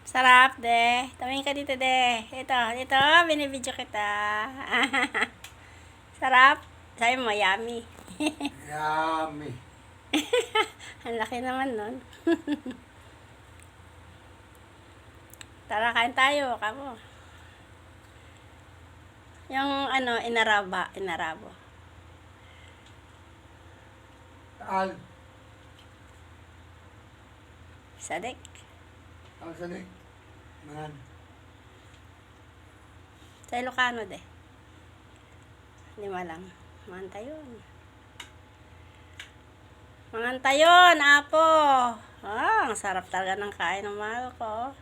Sarap, de. Tumingin ka dito, de. Ito, binibidyo kita. Sarap. Sabi mo, yummy. Yummy. Ang laki naman nun. Tara, kain tayo, kamo. Yung inarabo. Taal. Sadik. Ang sanik. Man. Sa Ilocano, de. Lima lang. Mangantayon, apo. Ang sarap talaga ng kain ng mahal ko.